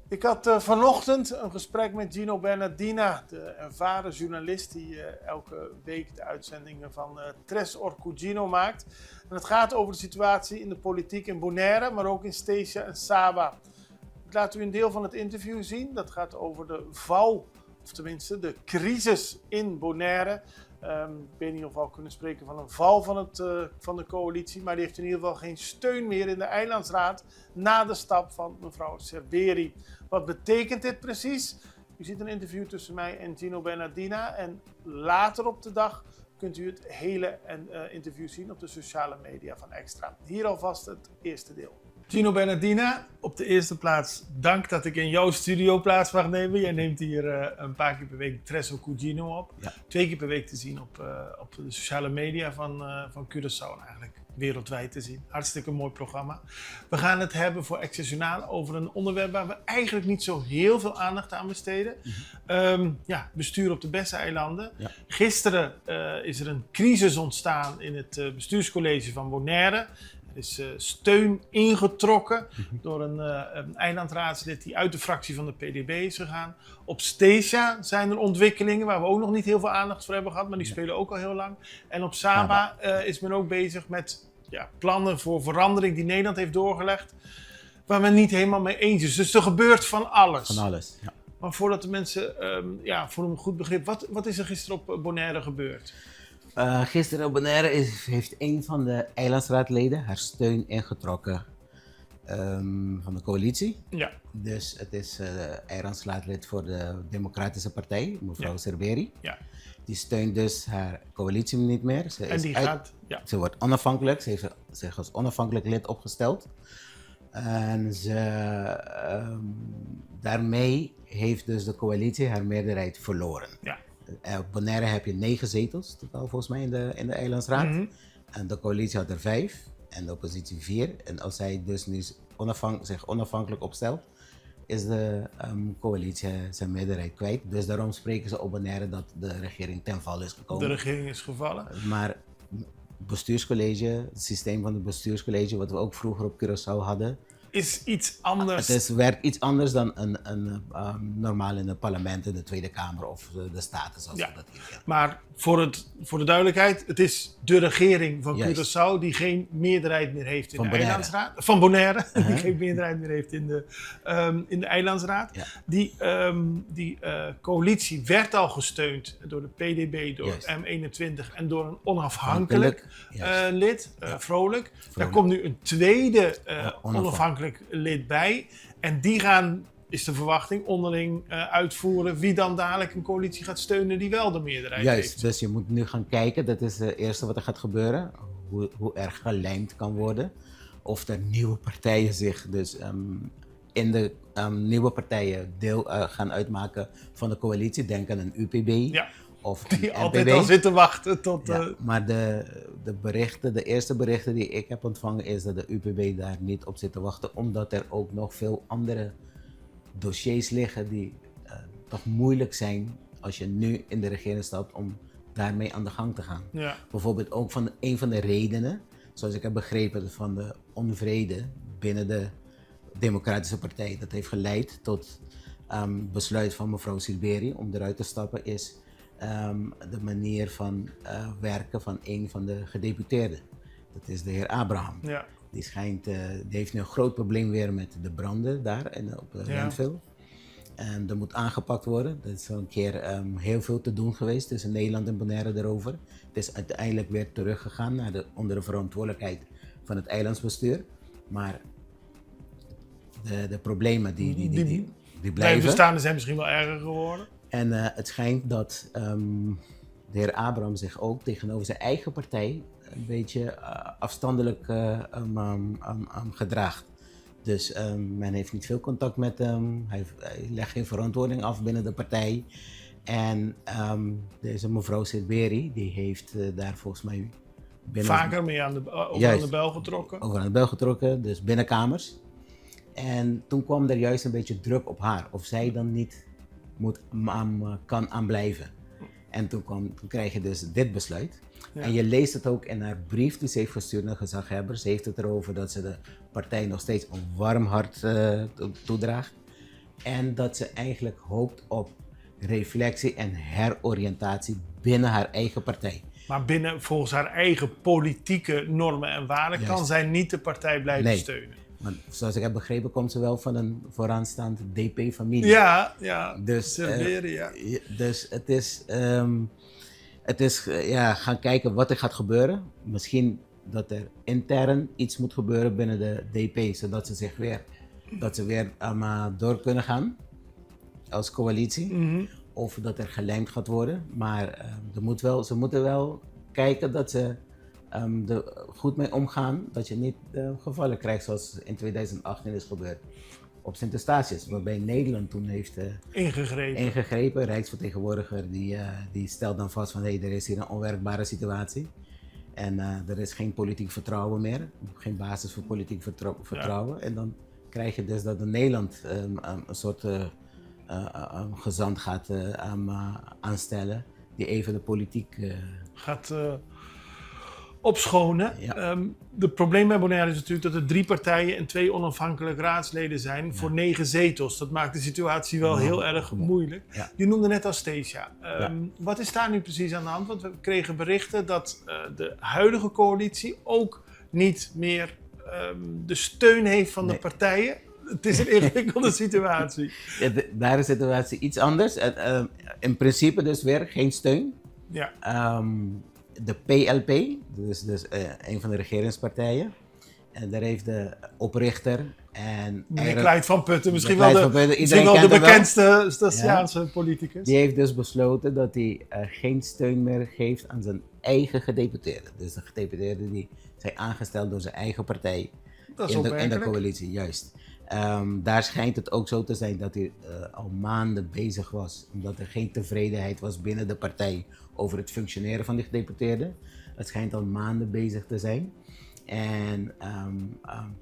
Ik had vanochtend een gesprek met Gino Bernardina, de ervaren journalist die elke week de uitzendingen van Tres or Cugino maakt. En het gaat over de situatie in de politiek in Bonaire, maar ook in Stesia en Saba. Ik laat u een deel van het interview zien. Dat gaat over de val, of tenminste de crisis in Bonaire. Ik weet niet of we al kunnen spreken van een val van de coalitie, maar die heeft in ieder geval geen steun meer in de eilandsraad na de stap van mevrouw Cerberi. Wat betekent dit precies? U ziet een interview tussen mij en Gino Bernardina en later op de dag kunt u het hele interview zien op de sociale media van Extra. Hier alvast het eerste deel. Gino Bernardina, op de eerste plaats dank dat ik in jouw studio plaats mag nemen. Jij neemt hier een paar keer per week Tres or Cugino op. Ja. 2 keer per week te zien op de sociale media van Curaçao en eigenlijk wereldwijd te zien. Hartstikke mooi programma. We gaan het hebben voor Exceptionaal over een onderwerp waar we eigenlijk niet zo heel veel aandacht aan besteden. Bestuur op de Besse-eilanden. Ja. Gisteren is er een crisis ontstaan in het bestuurscollege van Bonaire. Er is steun ingetrokken door een eilandraadslid die uit de fractie van de PDB is gegaan. Op Stesia zijn er ontwikkelingen waar we ook nog niet heel veel aandacht voor hebben gehad, maar die spelen ook al heel lang. En op Saba is men ook bezig met plannen voor verandering die Nederland heeft doorgelegd, waar men niet helemaal mee eens is. Dus er gebeurt van alles. Van alles, ja. Maar voordat de mensen voor een goed begrip, wat is er gisteren op Bonaire gebeurd? Gisteren op Bonaire heeft een van de eilandsraadleden haar steun ingetrokken van de coalitie. Ja. Dus het is eilandsraadlid voor de Democratische Partij, mevrouw Cerberi. Ja. Die steunt dus haar coalitie niet meer. Ze wordt onafhankelijk, ze heeft zich als onafhankelijk lid opgesteld. En daarmee heeft dus de coalitie haar meerderheid verloren. Ja. Op Bonaire heb je 9 zetels totaal volgens mij in de eilandsraad. Mm-hmm. En de coalitie had er 5 en de oppositie 4. En als zij dus nu zich onafhankelijk opstelt, is de coalitie zijn meerderheid kwijt. Dus daarom spreken ze op Bonaire dat de regering ten val is gekomen. De regering is gevallen. Maar bestuurscollege, het systeem van het bestuurscollege, wat we ook vroeger op Curaçao hadden, is iets anders. Het werkt iets anders dan normaal in het parlement, in de Tweede Kamer of de Staten. Zoals we dat hier kennen. Maar voor de duidelijkheid, het is de regering van Curaçao die geen meerderheid meer heeft in de eilandsraad. Van Bonaire, die geen meerderheid meer heeft in de eilandsraad. Ja. Die coalitie werd al gesteund door de PDB, door M21 en door een onafhankelijk lid, Vrolijk. Daar komt nu een tweede onafhankelijk lid bij. En die gaan, is de verwachting, onderling uitvoeren wie dan dadelijk een coalitie gaat steunen die wel de meerderheid heeft. Juist, dus je moet nu gaan kijken, dat is het eerste wat er gaat gebeuren, hoe er gelijmd kan worden. Of er nieuwe partijen zich dus in de nieuwe partijen deel gaan uitmaken van de coalitie. Denk aan een UPB. Ja. Of die altijd al zitten wachten tot... Maar de eerste berichten die ik heb ontvangen is dat de UPB daar niet op zit te wachten, omdat er ook nog veel andere dossiers liggen die toch moeilijk zijn als je nu in de regering stapt om daarmee aan de gang te gaan. Ja. Bijvoorbeeld ook een van de redenen, zoals ik heb begrepen, van de onvrede binnen de Democratische Partij, dat heeft geleid tot besluit van mevrouw Cerberi om eruit te stappen, is de manier van werken van een van de gedeputeerden. Dat is de heer Abraham. Ja. Die heeft nu een groot probleem weer met de branden daar op Renville. En dat moet aangepakt worden. Er is al een keer heel veel te doen geweest tussen Nederland en Bonaire daarover. Het is uiteindelijk weer teruggegaan onder de verantwoordelijkheid van het eilandsbestuur. Maar de problemen die blijven. De bestaande zijn misschien wel erger geworden. En het schijnt dat de heer Abraham zich ook tegenover zijn eigen partij een beetje afstandelijk gedraagt. Dus men heeft niet veel contact met hem, hij legt geen verantwoording af binnen de partij. En deze mevrouw Cerberi, die heeft daar volgens mij vaker mee aan de bel getrokken. Over aan de bel getrokken, dus binnenkamers. En toen kwam er juist een beetje druk op haar, of zij dan niet kan aanblijven. En toen krijg je dus dit besluit. Ja. En je leest het ook in haar brief die ze heeft gestuurd naar gezaghebbers. Ze heeft het erover dat ze de partij nog steeds een warm hart toedraagt. En dat ze eigenlijk hoopt op reflectie en heroriëntatie binnen haar eigen partij. Maar volgens haar eigen politieke normen en waarden kan zij niet de partij blijven steunen. Want zoals ik heb begrepen komt ze wel van een vooraanstaande DP-familie. Ja, dus, serveren, ja. Dus het is gaan kijken wat er gaat gebeuren. Misschien dat er intern iets moet gebeuren binnen de DP, zodat ze weer door kunnen gaan als coalitie. Mhm. Of dat er gelijmd gaat worden. Maar ze moeten wel kijken dat ze er goed mee omgaan. Dat je niet gevallen krijgt zoals in 2018 is gebeurd. Op Sint-Eustatius, waarbij Nederland toen heeft ingegrepen. Rijksvertegenwoordiger die stelt dan vast van er is hier een onwerkbare situatie. En er is geen politiek vertrouwen meer. Geen basis voor politiek vertrouwen. Ja. En dan krijg je dus dat Nederland een soort gezant gaat aanstellen die even de politiek gaat opschonen. Ja. Het probleem bij Bonaire is natuurlijk dat er 3 partijen en 2 onafhankelijke raadsleden zijn voor 9 zetels. Dat maakt de situatie wel heel erg moeilijk. Ja. Je noemde net Astesia. Wat is daar nu precies aan de hand? Want we kregen berichten dat de huidige coalitie ook niet meer de steun heeft van de partijen. Het is een ingewikkelde situatie. Ja, daar is de situatie iets anders. In principe dus weer geen steun. Ja. De PLP, dus een van de regeringspartijen. En daar heeft de oprichter en... Meneer Clyde van Putten, misschien wel de bekendste Statiaanse politicus. Die heeft dus besloten dat hij geen steun meer geeft aan zijn eigen gedeputeerden. Dus de gedeputeerden die zijn aangesteld door zijn eigen partij in de coalitie, juist. Daar schijnt het ook zo te zijn dat hij al maanden bezig was, omdat er geen tevredenheid was binnen de partij over het functioneren van de gedeputeerden. Het schijnt al maanden bezig te zijn. En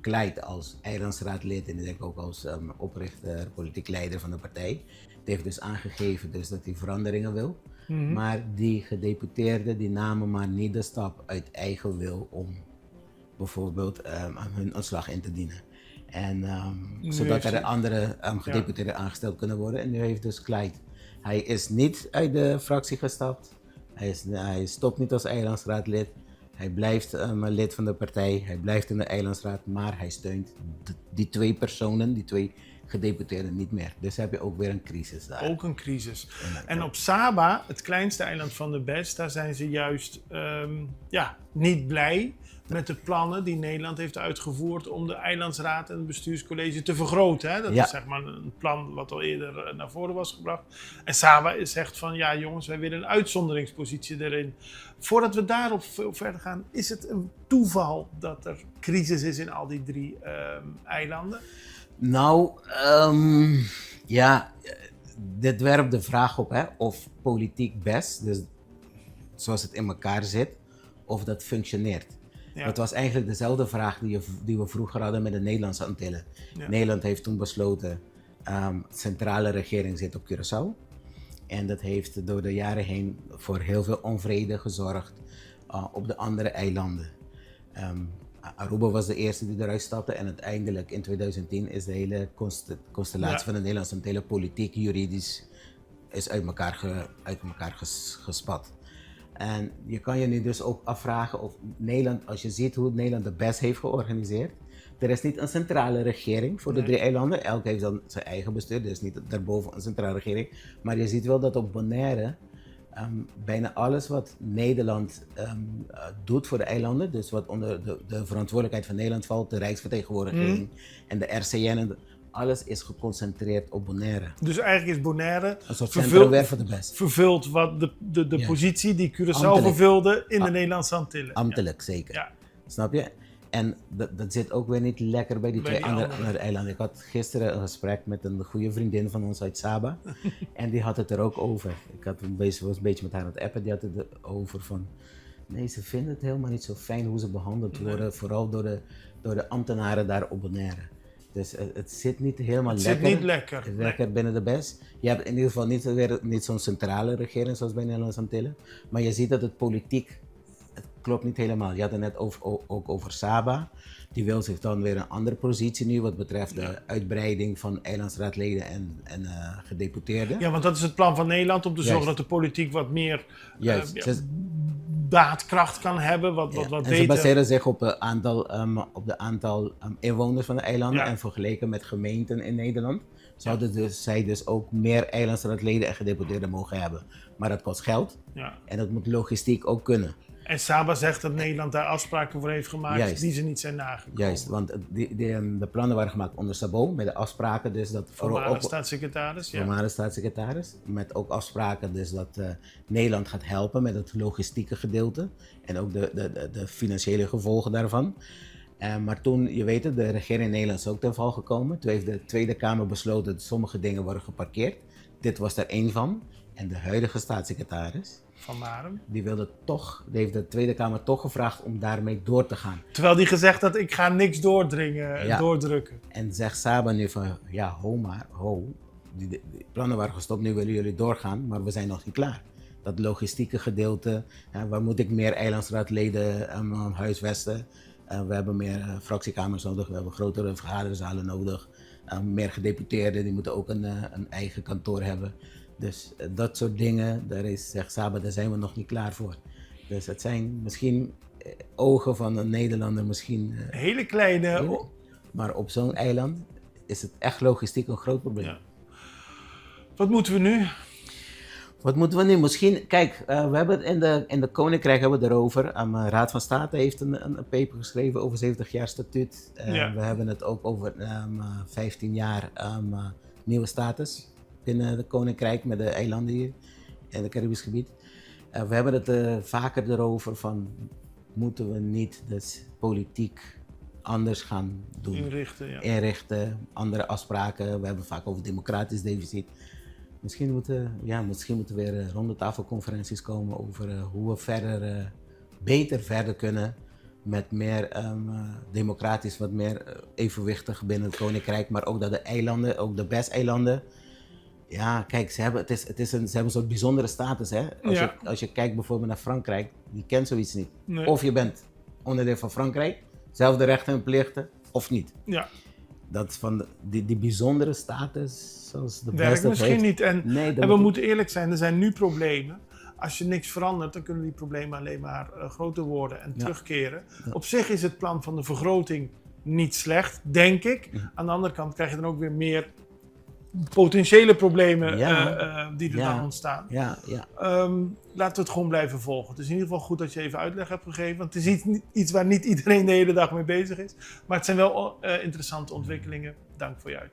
Clyde als eilandsraadlid en ik denk ook als oprichter, politiek leider van de partij, heeft dus aangegeven dus dat hij veranderingen wil. Mm-hmm. Maar die gedeputeerden die namen maar niet de stap uit eigen wil om bijvoorbeeld hun ontslag in te dienen. En zodat er andere gedeputeerden aangesteld kunnen worden. En nu heeft dus Clyde, hij is niet uit de fractie gestapt. Hij stopt niet als eilandsraadlid. Hij blijft lid van de partij. Hij blijft in de eilandsraad. Maar hij steunt die 2 personen, die 2 gedeputeerden niet meer. Dus heb je ook weer een crisis daar. Ook een crisis. En op Saba, het kleinste eiland van de BES, daar zijn ze juist niet blij met de plannen die Nederland heeft uitgevoerd om de eilandsraad en het bestuurscollege te vergroten. Hè? Dat is zeg maar een plan wat al eerder naar voren was gebracht. En Saba zegt van ja jongens, wij willen een uitzonderingspositie erin. Voordat we daarop verder gaan, is het een toeval dat er crisis is in al die 3 eilanden? Nou, dit werpt de vraag op of politiek best, dus zoals het in elkaar zit, of dat functioneert. Ja. Dat was eigenlijk dezelfde vraag die we vroeger hadden met de Nederlandse Antillen. Ja. Nederland heeft toen besloten, centrale regering zit op Curaçao. En dat heeft door de jaren heen voor heel veel onvrede gezorgd op de andere eilanden. Aruba was de eerste die eruit stapte en uiteindelijk in 2010 is de hele constellatie van de Nederlandse Antillen politiek, juridisch, is uit elkaar gespat. En je kan je nu dus ook afvragen of Nederland, als je ziet hoe Nederland de BES heeft georganiseerd, er is niet een centrale regering voor de 3 eilanden. Elk heeft dan zijn eigen bestuur, er is niet daarboven een centrale regering. Maar je ziet wel dat op Bonaire bijna alles wat Nederland doet voor de eilanden, dus wat onder de verantwoordelijkheid van Nederland valt, de Rijksvertegenwoordiging en de RCN, alles is geconcentreerd op Bonaire. Dus eigenlijk is Bonaire een soort centrumwerk voor de BES. Vervult wat de positie die Curaçao vervulde in de Nederlandse Antillen. Ambtelijk, zeker. Ja. Snap je? En dat zit ook weer niet lekker bij die 2 andere eilanden. Ik had gisteren een gesprek met een goede vriendin van ons uit Saba. En die had het er ook over. Was een beetje met haar aan het appen. Die had het erover van... Nee, ze vinden het helemaal niet zo fijn hoe ze behandeld worden. Vooral door de ambtenaren daar op Bonaire. Dus het zit niet helemaal lekker binnen de BES. Je hebt in ieder geval niet zo'n centrale regering zoals bij Nederlandse Antillen. Maar je ziet dat het politiek klopt niet helemaal. Je had het net ook over Sabah. Die wil zich dan weer een andere positie nu wat betreft de uitbreiding van eilandsraadleden en gedeputeerden. Ja, want dat is het plan van Nederland om te zorgen dat de politiek wat meer daadkracht kan hebben. Wat en beter. ze baseren zich op de aantal inwoners van de eilanden Ja. en vergeleken met gemeenten in Nederland zouden zij dus ook meer eilandsraadleden en gedeputeerden mogen hebben. Maar dat kost geld en dat moet logistiek ook kunnen. En Sabah zegt dat Nederland daar afspraken voor heeft gemaakt die ze niet zijn nagekomen. Juist, want de plannen waren gemaakt onder Sabo met de afspraken dus dat Voormalige staatssecretaris. Voormalige staatssecretaris, met ook afspraken dus dat Nederland gaat helpen met het logistieke gedeelte en ook de financiële gevolgen daarvan. Maar toen, je weet het, de regering in Nederland is ook ten val gekomen. Toen heeft de Tweede Kamer besloten dat sommige dingen worden geparkeerd. Dit was er één van. En de huidige staatssecretaris, Van Maren. die heeft de Tweede Kamer toch gevraagd om daarmee door te gaan. Terwijl die gezegd had, ik ga niks doordrukken. En zegt Sabah nu van, ja, die plannen waren gestopt, nu willen jullie doorgaan, maar we zijn nog niet klaar. Dat logistieke gedeelte, waar moet ik meer eilandsraadleden huisvesten? We hebben meer fractiekamers nodig, we hebben grotere vergaderzalen nodig. Meer gedeputeerden, die moeten ook een eigen kantoor hebben. Dus dat soort dingen, zegt Sabah, daar zijn we nog niet klaar voor. Dus het zijn misschien ogen van een Nederlander, misschien... hele kleine... Maar op zo'n eiland is het echt logistiek een groot probleem. Ja. Wat moeten we nu? Wat moeten we nu? Misschien, kijk, we hebben het in de Koninkrijk hebben we het erover. De Raad van State heeft een paper geschreven over 70 jaar statuut. We hebben het ook over 15 jaar nieuwe status binnen het Koninkrijk met de eilanden hier in het Caribisch gebied. We hebben het vaker erover van, moeten we niet dus politiek anders gaan doen? Inrichten, andere afspraken. We hebben het vaak over democratisch deficit. Misschien moeten weer rondetafelconferenties komen over hoe we beter verder kunnen met meer democratisch, wat meer evenwichtig binnen het Koninkrijk, maar ook dat de eilanden, ook de BES-eilanden, ja, kijk, ze hebben een soort bijzondere status, hè. Als je kijkt bijvoorbeeld naar Frankrijk, die kent zoiets niet. Nee. Of je bent onderdeel van Frankrijk, zelfde rechten en plichten, of niet. Ja. Dat van die bijzondere status, zoals de werkt misschien niet. En we moeten eerlijk zijn, er zijn nu problemen. Als je niks verandert, dan kunnen die problemen alleen maar groter worden en terugkeren. Ja. Op zich is het plan van de vergroting niet slecht, denk ik. Ja. Aan de andere kant krijg je dan ook weer meer potentiële problemen die er dan ontstaan. Laten we het gewoon blijven volgen. Het is in ieder geval goed dat je even uitleg hebt gegeven. Want het is iets waar niet iedereen de hele dag mee bezig is. Maar het zijn wel interessante ontwikkelingen. Dank voor je uitleg.